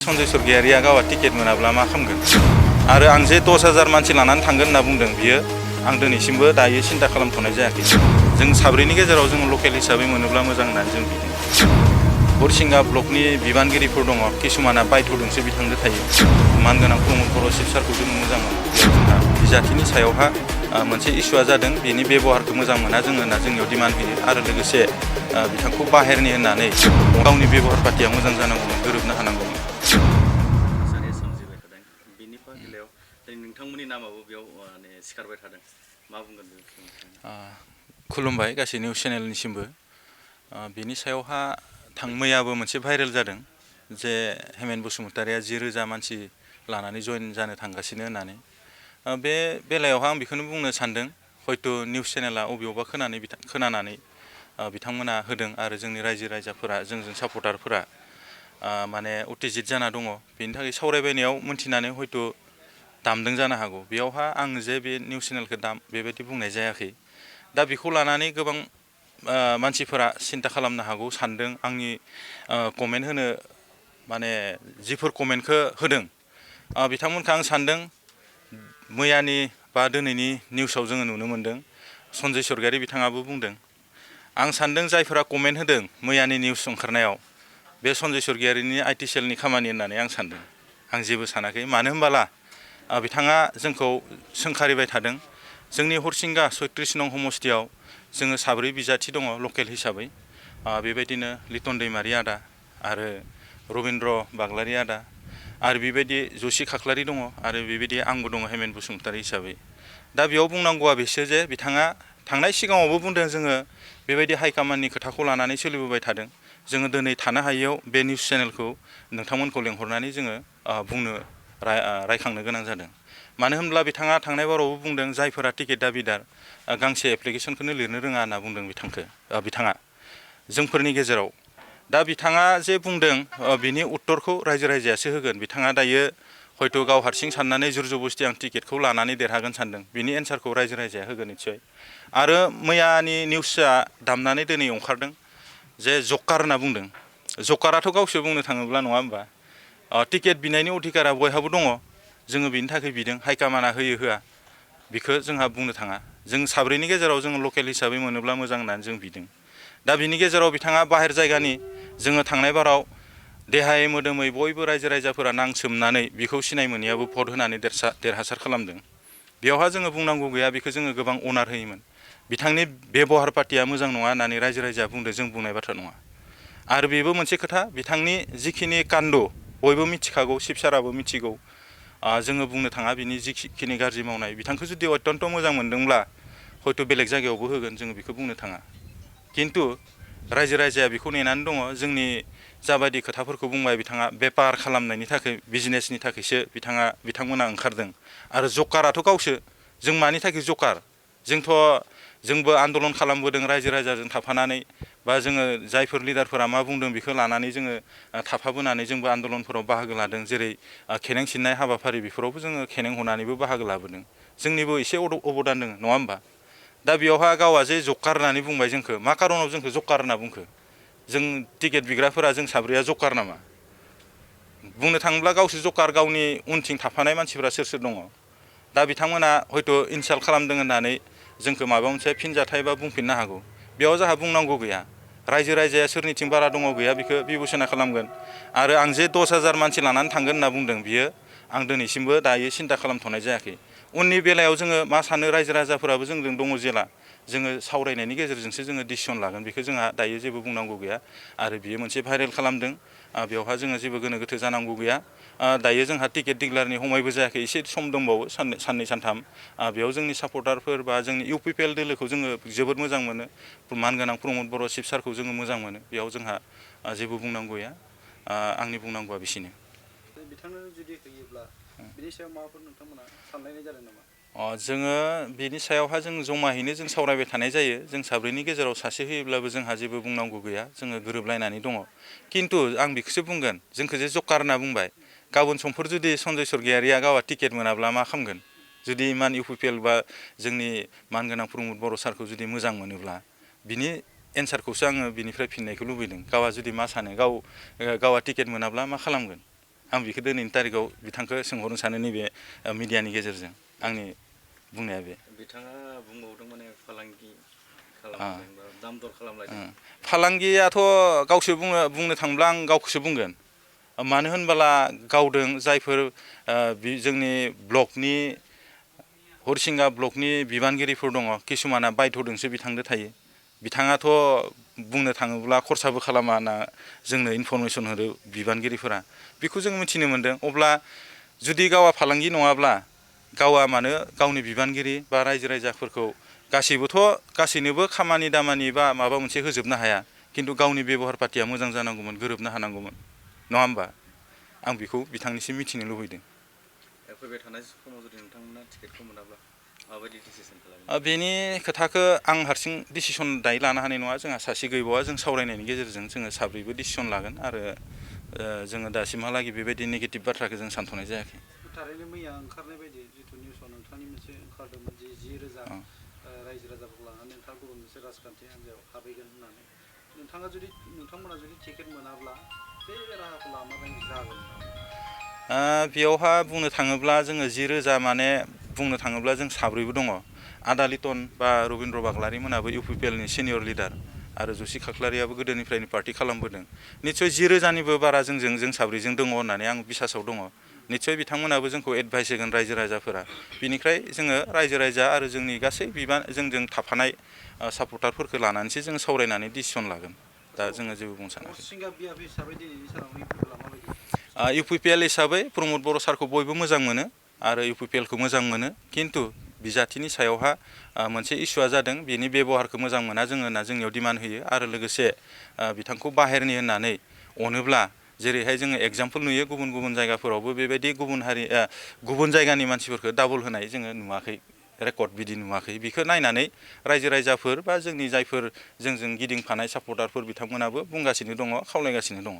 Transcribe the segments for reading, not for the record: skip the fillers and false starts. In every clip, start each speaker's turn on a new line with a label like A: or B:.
A: सन्जय सरगयारिया गावा टिकेट मोनाब्ला मा खालामगोन आरो आं जे 10,000 मानसि लानानै थांगोन होनना बुंदों बियो आं दिनैसिमबो दायो सिन्था खालामथ'नाय जायाखै जों साब्रैनि गेजेराव जों लकेल हिसाबै मोनोब्ला मोजां होननानै जों बिदों हरसिंगा ब्लकनि बिबानगिरिफोर दङ किसुमाना बायथ'दोंसो बिथांजों थायो मानगोनां प्रमद बर' शिब सारखौ जों मोजां मोनो जोंहा बिजाथिनि सायावहा मोनसे इस्युआ जादों बेनि बेबहारखौ मोजां मोना जोङो होनना जोंनियाव डिमान्ड होयो आरो लोगोसे बिथांखौ बाहेरनि होननानै गावनि बेबहार पातिया मोजां जानांगौमोन गोरोबनो हानांगौमोन
B: नोंथांमोननि नामाबो बेयाव माने सिखारबाय थादों मा बुंगोन
A: खुलुमबाय गासै निउस चेनेलनिसिमबो बेनि सायावहा मैयाबो मोनसे भाइरेल जादों जे हेमेन बसुमतारिया 10,000 मानसि लानानै जइन जानो थांगासिनो होननानै बे बेलायावहा आं बेखौनो बुंनो सानदों हयथ' निउस चेनेला अबेयावबा खोनानानै बिथांमोना होदों आरो जोंनि रायजो राजाफोरा जोंजों सापर्टारफोरा माने उत्तेजित जाना दङ बेनि थाखाय सावरायबायनायाव मोनथिनानै हयथ' दामदों जानो हागौ बेयावहा आं जे बे निउस चेनेलखौ बेबायदि बुंनाय जायाखै दा बेखौ लानानै गोबां मानसिफोरा सिन्था खालामनो हागौ सानदों आंनि कमेन्ट होनो माने जिफोर कमेन्टखौ होदों बिथांमोनखौ आं सानदों मैयानि बा दिनैनि निउसाव जोङो नुनो मोनदों सन्जय सरगयारि बिथाङाबो बुंदों आं सानदों जायफोरा कमेन्ट होदों मैयानि निउस ओंखारनायाव बे सन्जय सरगयारिनि आइटि सेलनि खामानि होननानै आं सानदों आं जेबो सानाखै मानो होनबाला बिथाङा जोंखौ सोंखारिबाय थादों जोंनि हरसिंगा 36 नं समस्तियाव जोङो साब्रै बिजाथि दङ लकेल हिसाबै बेबायदिनो लिटन दैमारि आदा आरो रबिन्द्र बाग्लारि आदा आरो बेबायदि जसि खाख्लारि दङ आरो बेबायदि आंबो दङ हेमेन बसुमतारि हिसाबै दा बेयाव बुंनांगौआ बेसो जे बिथाङा थांनाय सिगाङावबो बुंदों जोङो बेबायदि हाइकामान्डनि खोथाखौ लानानै सोलिबोबाय थादों जोङो दिनै थानो हायैयाव बे निउस चेनेलखौ नोंथांमोनखौ लेंहरनानै जोङो बुंनो रायखांनो गोनां जादों मानो होनब्ला बिथाङा थांनाय बारावबो बुंदों जायफोरा टिकेट दाबिदार गांसे एप्लिकेसनखौनो लिरनो रोङा होनना बुंदों बिथाङा जोंफोरनि गेजेराव दा बिथाङा जे बुंदों बिनि उत्तरखौ रायजो राजायासो होगोन बिथाङा दायो हयथ' गाव हारसिं साननानै जुरजबस्ति आं टिकेटखौ लानानै देरहागोन सानदों बिनि एन्सारखौ रायजो राजाया होगोन निस्सय आरो मैयानि निउसआ दामनानै दिनै ओंखारदों जे जकार होनना बुंदों जकाराथ' गावसो बुंनो थाङोब्ला नङा होमबा टिकेट बिनायनि अधिकारा बयहाबो दङ जोङो बिनि थाखाय बिदों हाइकामान्डा होयो होआ बिखौ जोंहा बुंनो थाङा जों साब्रैनि गेजेराव जोङो लकेल हिसाबै मोनोब्ला मोजां होननानै जों बिदों दा बिनि गेजेराव बिथाङा बाहेर जायगानि जोङो थांनाय बाराव देहायै मोदोमै बयबो रायजो राजाफोरा नांसोमनानै बिखौ सिनाय मोनैयाबो भट होनानै देरहासार खालामदों बेयावहा जोङो बुंनांगौ गैया बेखौ जोङो गोबां अनार होयोमोन बिथांनि बेबहार पातिया मोजां नङा होननानै रायजो राजाया बुंदों जों बुंनाय बाथ्रा नङा आरो बेबो मोनसे खोथा बिथांनि जिखिनि कान्ड बयबो मिथिखागौ शिब साराबो मिथिगौ जोङो बुंनो थाङा बिनि जिखिनि गाज्रि मावनाय बिथांखौ जुदि अत्यन्त मोजां मोनदोंब्ला हयथ' बेलेग जायगायावबो होगोन जोङो बेखौ बुंनो थाङा खिन्थु रायजो राजाया बेखौ नेनानै दङ जोंनि जाबायदि खोथाफोरखौ बुंबाय बिथाङा बेपार खालामनायनि थाखाय बिजनेसनि थाखायसो बिथांमोना ओंखारदों आरो जकाराथ' गावसो जों मानि थाखाय जकार जोंबो आन्दलन खालामबोदों रायजो राजाजों थाफानानै बा जोङो जायफोर लिडारफोरा मा बुंदों बेखौ लानानै जोङो थाफाबोनानै जोंबो आन्दलनफोराव बाहागो लादों जेरै खेनें सिननाय हाबाफारि बेफोरावबो जोङो खेनें हनानैबो बाहागो लाबोदों जोंनिबो एसे अबदान दङ नङा होमबा दा बेयावहा गावा जे जकार होननानै बुंबाय जोंखौ मा कारनाव जोंखौ जकार होनना बुंखो जों टिकेट बिग्राफोरा जों साब्रैया जकार नामा बुंनो थाङोब्ला गावसो जकार गावनि उनथिं थाफानाय मानसिफोरा सोर सोर दङ दा बिथांमोना हयथ' इनसाल्ट खालामदों होननानै जोंखौ माबा मोनसे फिनजाथाय बा बुंफिननो हागौ बेयाव जोंहा बुंनांगौ गैया रायजो राजाया सोरनिथिं बारा दङ गैया बेखौ बिबेसना खालामगोन आरो आं जे 10,000 मानसि लानानै थांगोन होनना बुंदों बियो आं दिनैसिमबो दायो सिन्था खालामथ'नाय जायाखै उननि बेलायाव जोङो मा सानो रायजो राजाफोराबो जोंजों दङ जेला जोङो सावरायनायनि गेजेरजोंसो जोङो डिसिसन लागोन बेखौ जोंहा दायो जेबो बुंनांगौ गैया आरो बियो मोनसे भाइरेल खालामदों बेवहा जोङो जेबो गोनो गोथो जानांगौ गैया दायो जोंहा टिकेट डिक्लारनि समायबो जायाखै एसे सम दंबावो साननै सानथाम बेयाव जोंनि सापर्टारफोर बा जोंनि इउपिपिएल दोलोखौ जोङो जोबोद मोजां मोनो मानगोनां प्रमद बर' शिब सारखौ जोङो मोजां मोनो बेयाव जोंहा जेबो बुंनांगौ गैया आंनि बुंनांगौआ बिसिनो
B: बिथांनो जुदि होयोब्ला बिनि सायाव माबाफोर नोंथांमोना सानलायनाय जादों नामा
A: जोङो बेनि सायावहा जों जमायैनो जों सावरायबाय थानाय जायो जों साब्रैनि गेजेराव सासे होयोब्लाबो जोंहा जेबो बुंनांगौ गैया जोङो गोरोबलायनानै दङ खिन्थु आं बेखौसो बुंगोन जोंखौ जे जकार होनना बुंबाय गाबोन समफोर जुदि सन्जय सरगयारिया गावहा टिकेट मोनाब्ला मा खालामगोन जुदि इमान इउपिपिएल बा जोंनि मानगोनां प्रमद बर' सारखौ जुदि मोजां मोनोब्ला बिनि एन्सारखौसो आङो बिनिफ्राय फिननायखौ लुबैदों गावहा जुदि मा सानो गावहा टिकेट मोनाब्ला मा खालामगोन आं बेखौ दिनैनि तारिखाव बिथांखौ सोंहरनो सानो नैबे मिडियानि गेजेरजों आंनि बुंनाया बे
B: बिथाङा बुंबावदों माने फालांगि खालामदों बा दाम दर खालामलायदों
A: फालांगियाथ' गावसो बुंनो थांब्ला आं गावखौसो बुंगोन मानो होनबोला गावदों जायफोर जोंनि ब्लकनि हरिसिंगा ब्लकनि बिबानगिरिफोर दङ किसुमाना बायध'दोंसो बिथांदो थायो बिथाङाथ' बुंनो थाङोब्ला खरसाबो खालामा होनना जोंनो इनफरमेसन होदो बिबानगिरिफोरा बेखौ जों मिथिनो मोन्दों अब्ला जुदि गावआ फालांगि नङाब्ला गावआ मानो गावनि बिबानगिरि बा रायजो राजाफोरखौ गासैनोबो खामानि दामानि बा माबा मोनसे होजोबनो हाया खिन्थु गावनि बेबहार पातिया मोजां जानांगौमोन गोरोबनो हानांगौमोन नङा होमबा आं बेखौ बिथांनिसिम मिथिनो लुबैदों
B: फैबाय थानाय समाव जुदि नोंथांमोना टिकेटखौ मोनाब्ला माबायदि डिसिसन खालामो
A: बेनि खोथाखौ आं हारसिं डिसिसन दायो लानो हानाय नङा जोंहा सासे गैबावा जों सावरायनायनि गेजेरजों जोङो साब्रैबो डिसिसन लागोन आरो जोङो दासिमहालागै बेबायदि नेगेटिभ बाथ्राखौ जों सानथ'नाय जायाखै
B: थारैनो मैया ओंखारनाय बायदि जिथु निउसाव नोंथांनि मोनसे ओंखारदोंमोन जि 10,000 रायजो राजाफोरखौ लानानै नोंथाङा गुबुन मोनसे राजखान्थि हान्जायाव हाबहैगोन होननानै नोंथांमोना जुदि टिकेट मोनाब्ला बे राहाखौ लानानै जागोन
A: बेयावहा बुंनो थाङोब्ला जोङो 10,000 माने बुंनो थाङोब्ला जों साब्रैबो दङ आदा लिटन बा रबिन्द्र बाग्लारि मोनाबो इउपिपिएलनि सिनियर लिडार आरो जसि खाख्लारियाबो गोदोनिफ्रायनो पार्टि खालामबोदों निस्सय 10,000निबो बारा जों साब्रैजों दङ होननानै आं बिसासाव दङ निस्सय बिथांमोनाबो जोंखौ एडभाइस होगोन रायजो राजाफोरा बिनिफ्राय जोङो रायजो राजा आरो जोंनि गासै जोंजों थाफानाय सापर्टारफोरखौ लानानैसो जोङो सावरायनानै डिसिसन लागोन दा जोङो जेबो बुंनो सानाखै इउपिपिएल हिसाबै प्रमद बर' सारखौ बयबो मोजां मोनो आरो इउपिपिएलखौ मोजां मोनो खिन्थु बिजाथिनि सायावहा मोनसे इस्युआ जादों बेनि बेबहारखौ मोजां मोना जोङो होनना जोंनियाव डिमान्ड होयो आरो लोगोसे बिथांखौ बाहेरनि होननानै अनोब्ला जेरैहाय जोङो एगजामपोल नुयो गुबुन जायगाफोरावबो बेबायदि गुबुन जायगानि मानसिफोरखौ डाबल होनाय जोङो नुवाखै रेकर्ड बिदि नुवाखै बेखौ नायनानै रायजो राजाफोर बा जोंनि जायफोर जोंजों गिदिंफानाय सापर्टारफोर बिथांमोनाबो बुंगासिनो दङ खावलायगासिनो दङ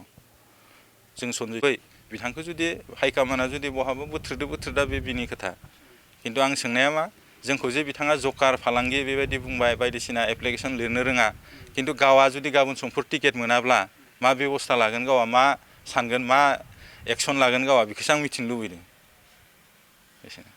A: जों सनजय बिथांखौ जुदि हाइकामाना जुदि बहाबा बोथ्रोदा बे बिनि खोथा खिन्थु आं सोंनाया मा जोंखौ जे बिथाङा जकार फालांगि बेबायदि बुंबाय बायदिसिना एप्लिकेसन लिरनो रोङा खिन्थु गावआ जुदि गाबोन समफोर टिकेट मोनाब्ला मा बेबस्था लागोन गावआ मा सानगोन मा एक्सन लागोन गावआ बेखौसो आं मिथिनो लुबैदों एसेनो